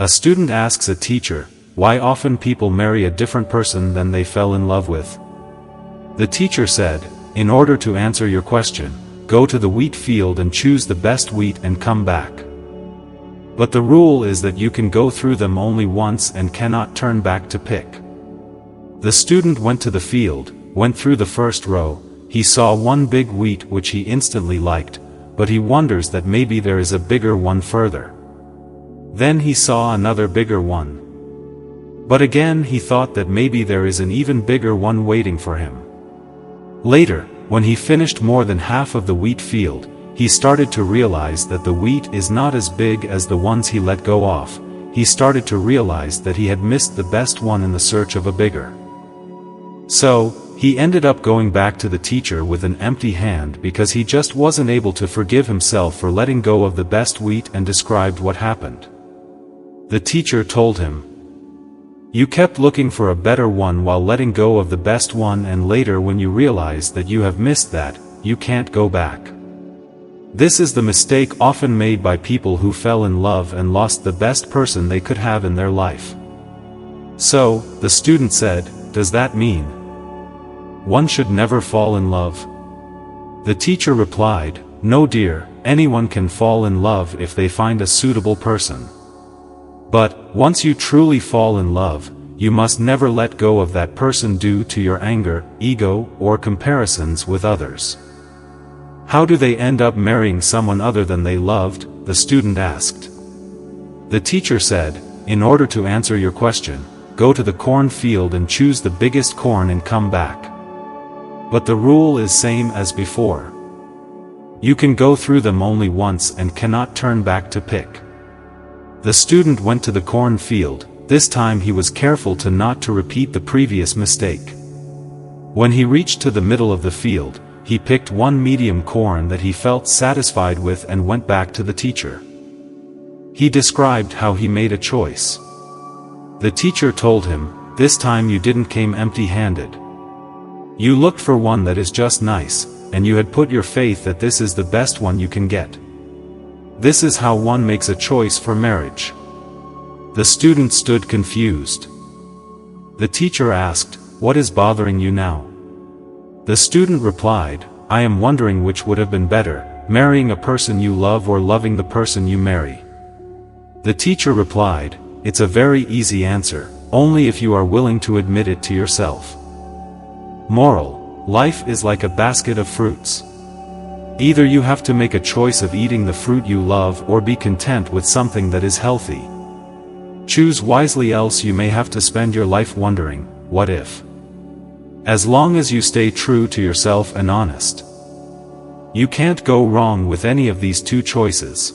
A student asks a teacher, why often people marry a different person than they fell in love with. The teacher said, in order to answer your question, go to the wheat field and choose the best wheat and come back. But the rule is that you can go through them only once and cannot turn back to pick. The student went to the field, went through the first row, he saw one big wheat which he instantly liked, but he wonders that maybe there is a bigger one further. Then he saw another bigger one. But again he thought that maybe there is an even bigger one waiting for him. Later, when he finished more than half of the wheat field, he started to realize that the wheat is not as big as the ones he let go of. He started to realize that he had missed the best one in the search of a bigger. So, he ended up going back to the teacher with an empty hand because he just wasn't able to forgive himself for letting go of the best wheat and described what happened. The teacher told him, "You kept looking for a better one while letting go of the best one, and later when you realize that you have missed that, you can't go back. This is the mistake often made by people who fell in love and lost the best person they could have in their life." So, the student said, "Does that mean one should never fall in love?" The teacher replied, "No dear, anyone can fall in love if they find a suitable person. But, once you truly fall in love, you must never let go of that person due to your anger, ego, or comparisons with others." "How do they end up marrying someone other than they loved?" the student asked. The teacher said, "In order to answer your question, go to the corn field and choose the biggest corn and come back. But the rule is same as before. You can go through them only once and cannot turn back to pick." The student went to the corn field. This time he was careful not to repeat the previous mistake. When he reached to the middle of the field, he picked one medium corn that he felt satisfied with and went back to the teacher. He described how he made a choice. The teacher told him, "This time you didn't come empty-handed. You looked for one that is just nice, and you had put your faith that this is the best one you can get. This is how one makes a choice for marriage." The student stood confused. The teacher asked, "What is bothering you now?" The student replied, "I am wondering which would have been better, marrying a person you love or loving the person you marry." The teacher replied, "It's a very easy answer, only if you are willing to admit it to yourself." Moral: life is like a basket of fruits. Either you have to make a choice of eating the fruit you love or be content with something that is healthy. Choose wisely, else you may have to spend your life wondering, what if? As long as you stay true to yourself and honest, you can't go wrong with any of these two choices.